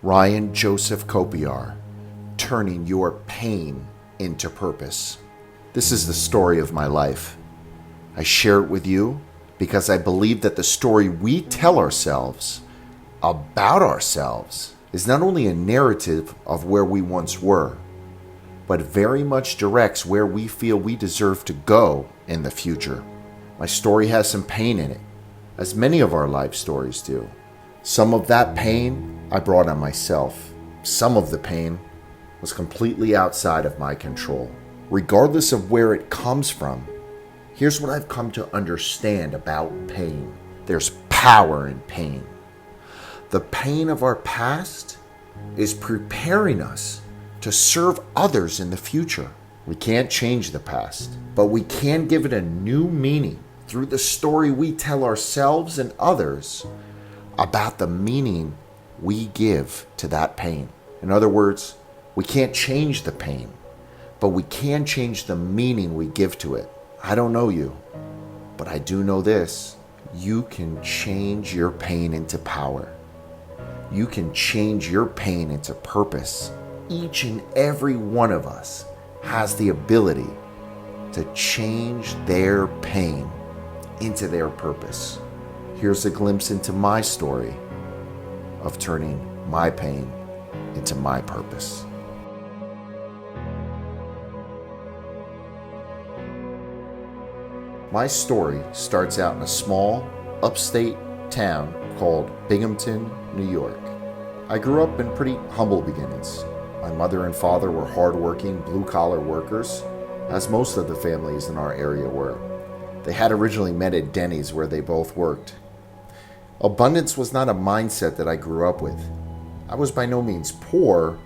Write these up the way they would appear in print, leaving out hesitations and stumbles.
Ryan Joseph Kopyar, turning your pain into purpose. This is the story of my life. I share it with you because I believe that the story we tell ourselves about ourselves is not only a narrative of where we once were, but very much directs where we feel we deserve to go in the future. My story has some pain in it, as many of our life stories do. Some of that pain I brought on myself. Some of the pain was completely outside of my control. Regardless of where it comes from, here's what I've come to understand about pain. There's power in pain. The pain of our past is preparing us to serve others in the future. We can't change the past, but we can give it a new meaning through the story we tell ourselves and others about the meaning we give to that pain. In other words, we can't change the pain, but we can change the meaning we give to it. I don't know you, but I do know this. You can change your pain into power. You can change your pain into purpose. Each and every one of us has the ability to change their pain into their purpose. Here's a glimpse into my story of turning my pain into my purpose. My story starts out in a small, upstate town called Binghamton, New York. I grew up in pretty humble beginnings. My mother and father were hardworking, blue-collar workers, as most of the families in our area were. They had originally met at Denny's where they both worked. Abundance was not a mindset that I grew up with. I was by no means poor,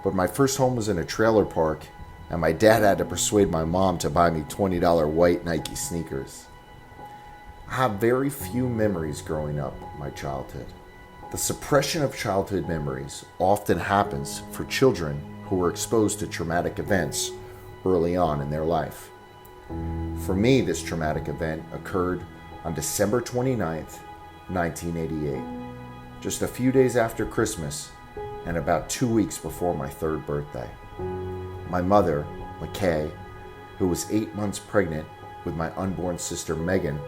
but my first home was in a trailer park, and my dad had to persuade my mom to buy me $20 white Nike sneakers. I have very few memories growing up in my childhood. The suppression of childhood memories often happens for children who were exposed to traumatic events early on in their life. For me, this traumatic event occurred on December 29th, 1988, just a few days after Christmas and about 2 weeks before my third birthday. My mother, McKay, who was 8 months pregnant with my unborn sister Megan,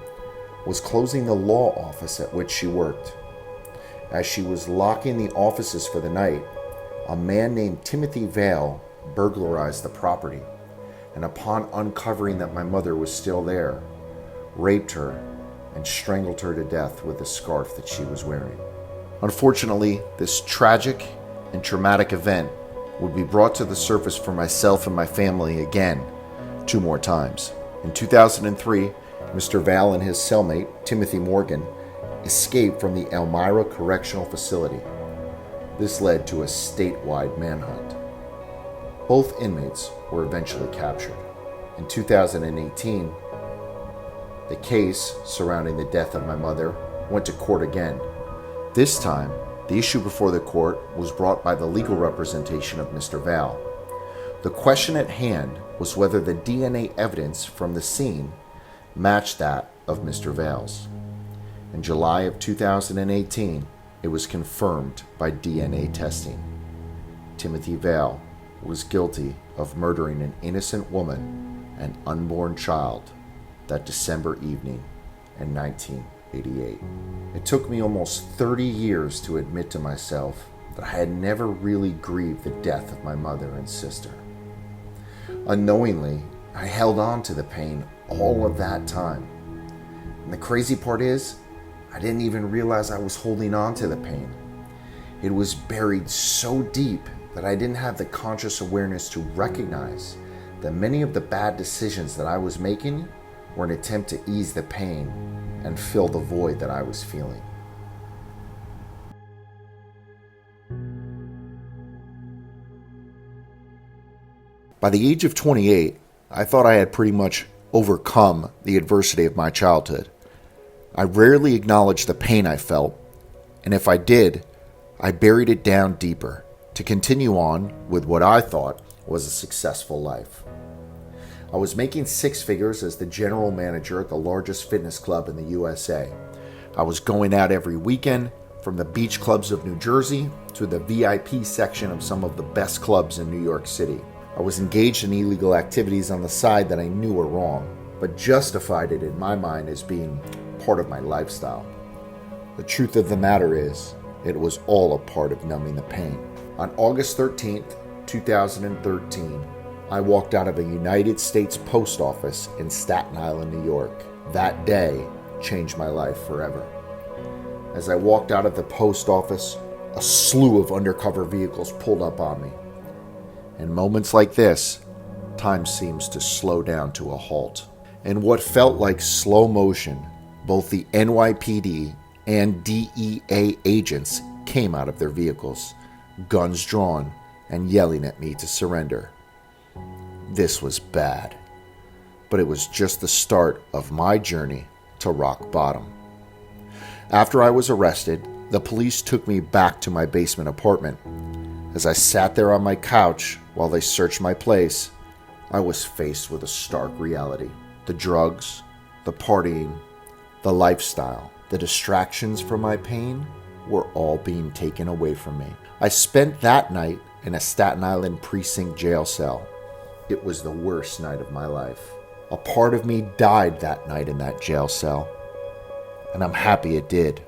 was closing the law office at which she worked. As she was locking the offices for the night, a man named Timothy Vale burglarized the property, and upon uncovering that my mother was still there, raped her and strangled her to death with the scarf that she was wearing. Unfortunately, this tragic and traumatic event would be brought to the surface for myself and my family again 2 more times. In 2003, Mr. Val and his cellmate, Timothy Morgan, escaped from the Elmira Correctional Facility. This led to a statewide manhunt. Both inmates were eventually captured. In 2018, the case surrounding the death of my mother went to court again. This time, the issue before the court was brought by the legal representation of Mr. Val. The question at hand was whether the DNA evidence from the scene matched that of Mr. Val's. In July of 2018, it was confirmed by DNA testing. Timothy Val was guilty of murdering an innocent woman and unborn child that December evening in 1988. It took me almost 30 years to admit to myself that I had never really grieved the death of my mother and sister. Unknowingly, I held on to the pain all of that time. And the crazy part is, I didn't even realize I was holding on to the pain. It was buried so deep that I didn't have the conscious awareness to recognize that many of the bad decisions that I was making were an attempt to ease the pain and fill the void that I was feeling. By the age of 28, I thought I had pretty much overcome the adversity of my childhood. I rarely acknowledged the pain I felt, and if I did, I buried it down deeper to continue on with what I thought was a successful life. I was making 6 figures as the general manager at the largest fitness club in the USA. I was going out every weekend from the beach clubs of New Jersey to the VIP section of some of the best clubs in New York City. I was engaged in illegal activities on the side that I knew were wrong, but justified it in my mind as being part of my lifestyle. The truth of the matter is, it was all a part of numbing the pain. On August 13th, 2013, I walked out of a United States post office in Staten Island, New York. That day changed my life forever. As I walked out of the post office, a slew of undercover vehicles pulled up on me. In moments like this, time seems to slow down to a halt. In what felt like slow motion, both the NYPD and DEA agents came out of their vehicles, guns drawn and yelling at me to surrender. This was bad, but it was just the start of my journey to rock bottom. After I was arrested, the police took me back to my basement apartment. As I sat there on my couch while they searched my place, I was faced with a stark reality. The drugs, the partying, the lifestyle, the distractions from my pain were all being taken away from me. I spent that night in a Staten Island precinct jail cell. It was the worst night of my life. A part of me died that night in that jail cell, and I'm happy it did.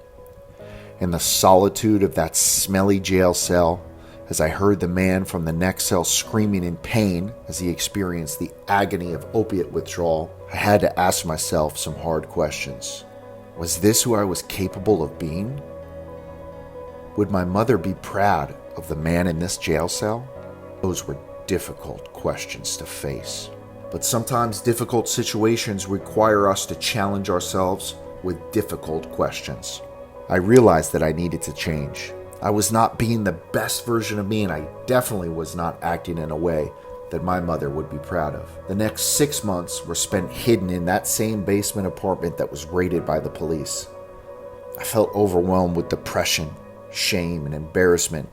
In the solitude of that smelly jail cell, as I heard the man from the next cell screaming in pain as he experienced the agony of opiate withdrawal, I had to ask myself some hard questions. Was this who I was capable of being? Would my mother be proud of the man in this jail cell? Those were difficult questions to face. But sometimes difficult situations require us to challenge ourselves with difficult questions. I realized that I needed to change. I was not being the best version of me, and I definitely was not acting in a way that my mother would be proud of. The next 6 months were spent hidden in that same basement apartment that was raided by the police. I felt overwhelmed with depression, shame, and embarrassment,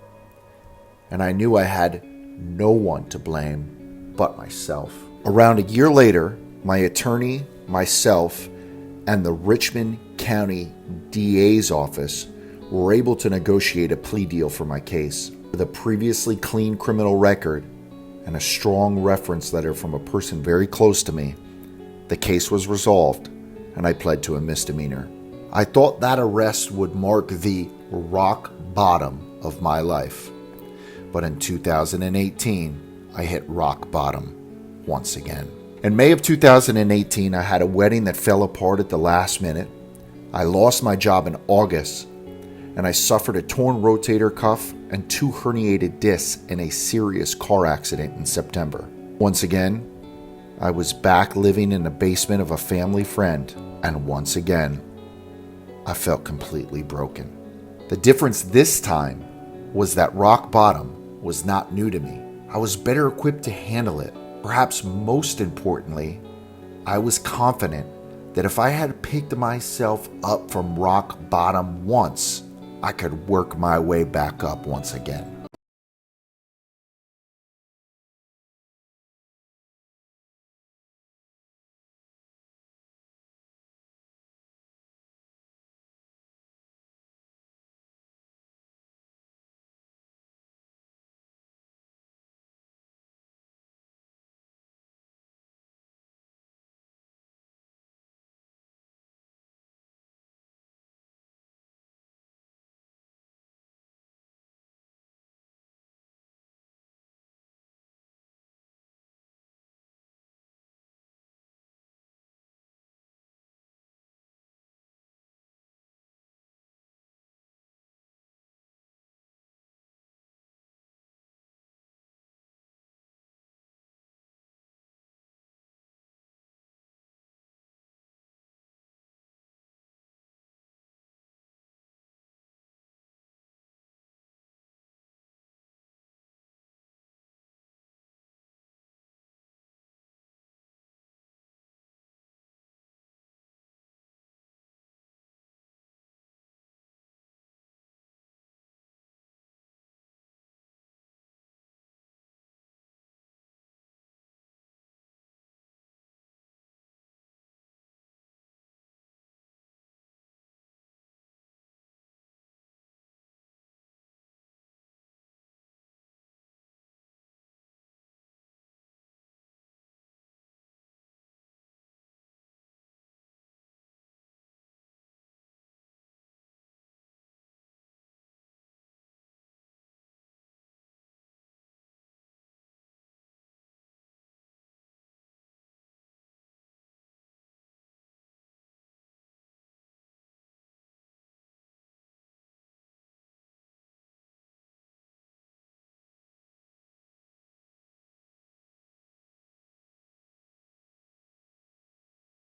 and I knew I had no one to blame but myself. Around a year later, my attorney, myself, and the Richmond County DA's office were able to negotiate a plea deal for my case. With a previously clean criminal record and a strong reference letter from a person very close to me, the case was resolved and I pled to a misdemeanor. I thought that arrest would mark the rock bottom of my life. But in 2018, I hit rock bottom once again. In May of 2018, I had a wedding that fell apart at the last minute. I lost my job in August, and I suffered a torn rotator cuff and 2 herniated discs in a serious car accident in September. Once again, I was back living in the basement of a family friend, and once again, I felt completely broken. The difference this time was that rock bottom was not new to me. I was better equipped to handle it. Perhaps most importantly, I was confident that if I had picked myself up from rock bottom once, I could work my way back up once again.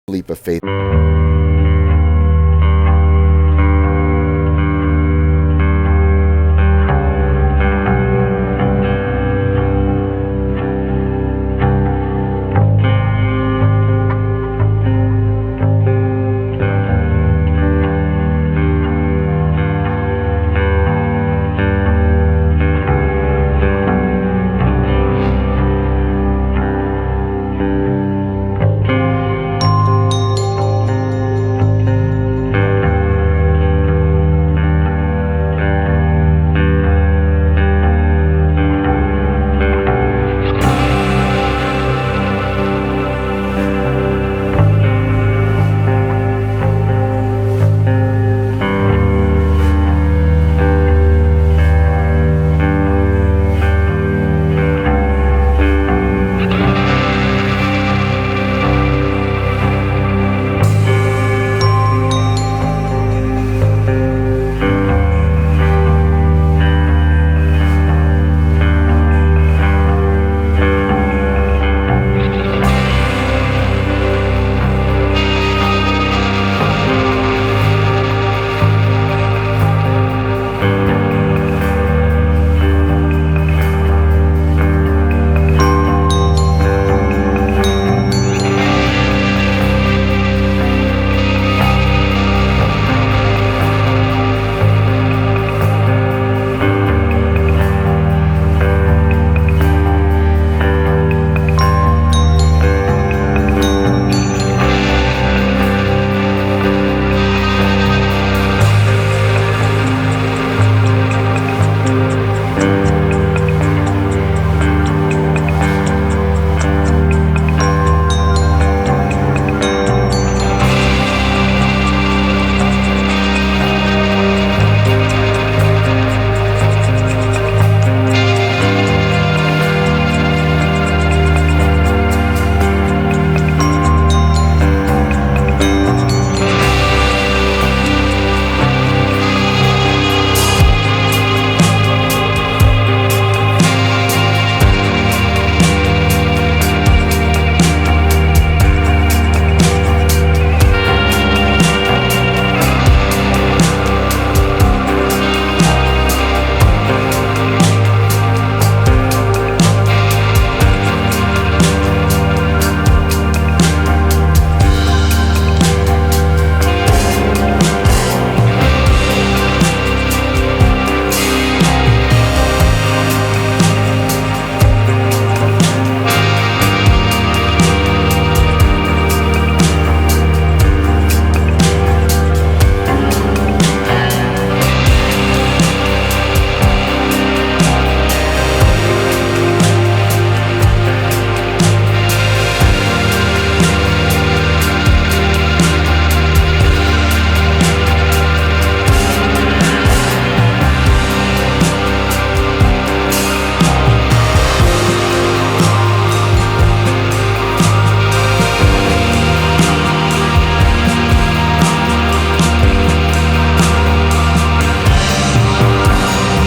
leap of faith.